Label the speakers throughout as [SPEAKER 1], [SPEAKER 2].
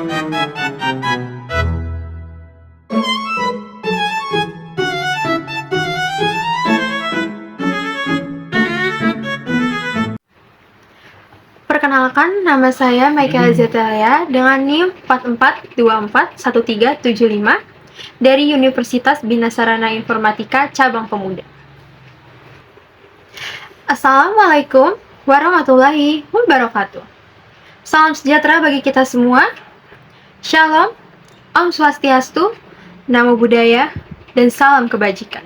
[SPEAKER 1] Perkenalkan, nama saya Michaela Zetalia dengan NIM 44241375 dari Universitas Bina Sarana Informatika Cabang Pemuda. Assalamualaikum warahmatullahi wabarakatuh. Salam sejahtera bagi kita semua. Shalom, Om Swastiastu, Namo Buddhaya, dan salam kebajikan.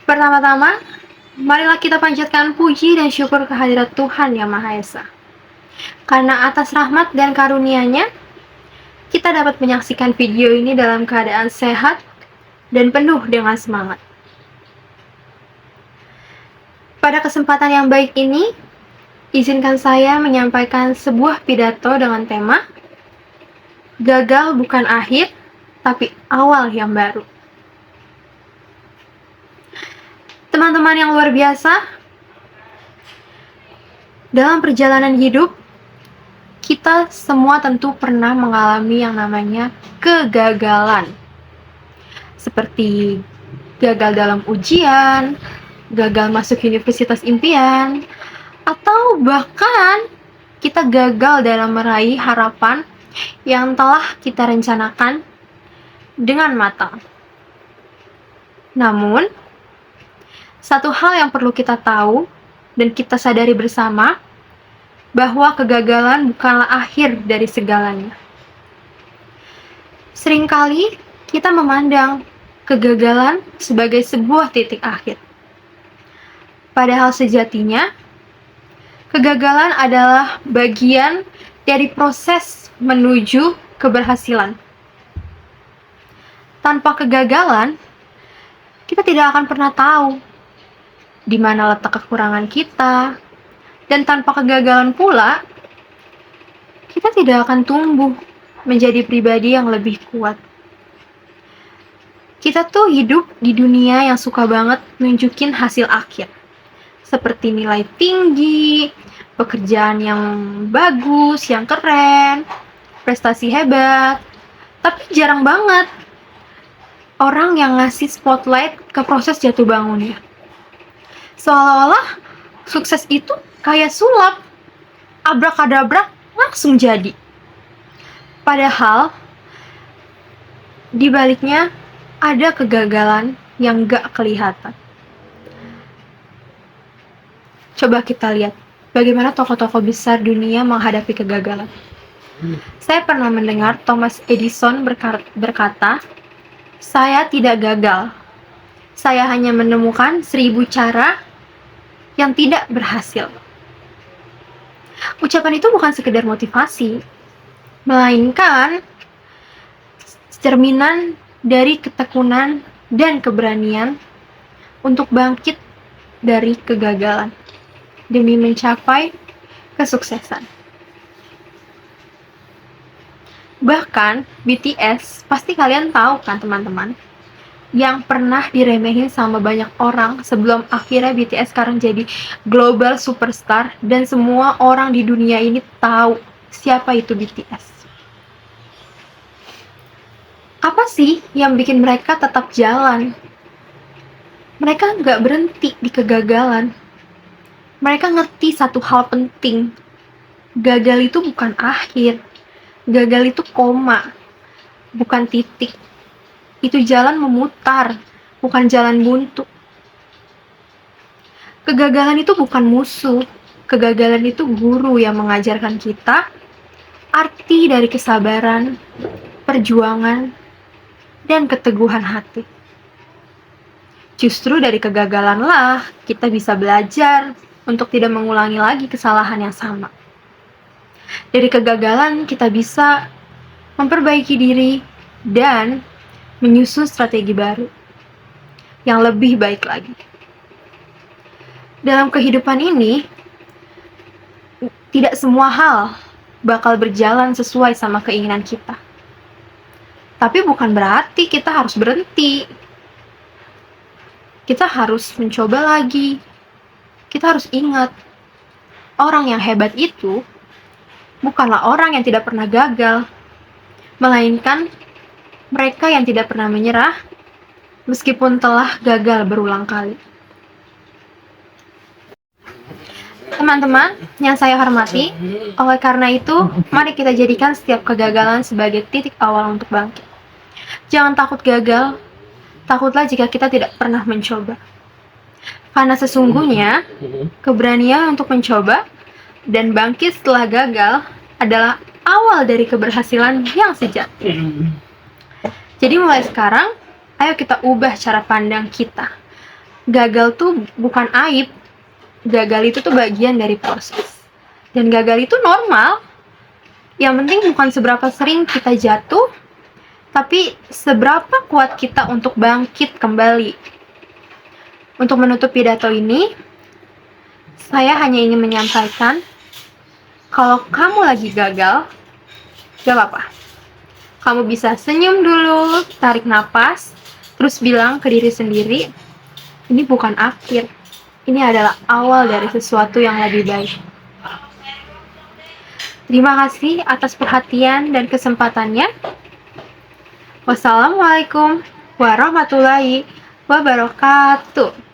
[SPEAKER 1] Pertama-tama, marilah kita panjatkan puji dan syukur kehadirat Tuhan Yang Maha Esa. Karena atas rahmat dan karunia-Nya, kita dapat menyaksikan video ini dalam keadaan sehat dan penuh dengan semangat. Pada kesempatan yang baik ini, izinkan saya menyampaikan sebuah pidato dengan tema Gagal bukan akhir, tapi awal yang baru. Teman-teman yang luar biasa, dalam perjalanan hidup, kita semua tentu pernah mengalami yang namanya kegagalan. Seperti gagal dalam ujian, gagal masuk universitas impian, atau bahkan kita gagal dalam meraih harapan yang telah kita rencanakan dengan matang. Namun, satu hal yang perlu kita tahu dan kita sadari bersama, bahwa kegagalan bukanlah akhir dari segalanya. Seringkali kita memandang kegagalan sebagai sebuah titik akhir. Padahal sejatinya, kegagalan adalah bagian dari proses menuju keberhasilan. Tanpa kegagalan, kita tidak akan pernah tahu di mana letak kekurangan kita, dan tanpa kegagalan pula, kita tidak akan tumbuh menjadi pribadi yang lebih kuat. Kita tuh hidup di dunia yang suka banget nunjukin hasil akhir, seperti nilai tinggi, pekerjaan yang bagus, yang keren, prestasi hebat, tapi jarang banget orang yang ngasih spotlight ke proses jatuh bangunnya. Seolah-olah sukses itu kayak sulap, abrakadabra langsung jadi. Padahal di baliknya ada kegagalan yang gak kelihatan. Coba kita lihat bagaimana tokoh-tokoh besar dunia menghadapi kegagalan. Saya pernah mendengar Thomas Edison berkata, "Saya tidak gagal. Saya hanya menemukan 1000 cara yang tidak berhasil." Ucapan itu bukan sekedar motivasi, melainkan cerminan dari ketekunan dan keberanian untuk bangkit dari kegagalan demi mencapai kesuksesan. Bahkan BTS, pasti kalian tahu kan teman-teman, yang pernah diremehin sama banyak orang sebelum akhirnya BTS sekarang jadi global superstar dan semua orang di dunia ini tahu siapa itu BTS. Apa sih yang bikin mereka tetap jalan? Mereka nggak berhenti di kegagalan. Mereka ngerti satu hal penting. Gagal itu bukan akhir. Gagal itu koma, bukan titik. Itu jalan memutar, bukan jalan buntu. Kegagalan itu bukan musuh. Kegagalan itu guru yang mengajarkan kita arti dari kesabaran, perjuangan, dan keteguhan hati. Justru dari kegagalanlah kita bisa belajar untuk tidak mengulangi lagi kesalahan yang sama. Dari kegagalan kita bisa memperbaiki diri dan menyusun strategi baru yang lebih baik lagi. Dalam kehidupan ini, tidak semua hal bakal berjalan sesuai sama keinginan kita. Tapi bukan berarti kita harus berhenti. Kita harus mencoba lagi. Kita harus ingat, orang yang hebat itu bukanlah orang yang tidak pernah gagal, melainkan mereka yang tidak pernah menyerah meskipun telah gagal berulang kali. Teman-teman yang saya hormati, oleh karena itu, mari kita jadikan setiap kegagalan sebagai titik awal untuk bangkit. Jangan takut gagal, takutlah jika kita tidak pernah mencoba. Karena sesungguhnya, keberanian untuk mencoba dan bangkit setelah gagal adalah awal dari keberhasilan yang sejati. Jadi mulai sekarang, ayo kita ubah cara pandang kita. Gagal tuh bukan aib, gagal itu tuh bagian dari proses. Dan gagal itu normal. Yang penting bukan seberapa sering kita jatuh, tapi seberapa kuat kita untuk bangkit kembali. Untuk menutup pidato ini, saya hanya ingin menyampaikan, kalau kamu lagi gagal, gak apa-apa. Kamu bisa senyum dulu, tarik napas, terus bilang ke diri sendiri, ini bukan akhir. Ini adalah awal dari sesuatu yang lebih baik. Terima kasih atas perhatian dan kesempatannya. Wassalamualaikum warahmatullahi wabarakatuh.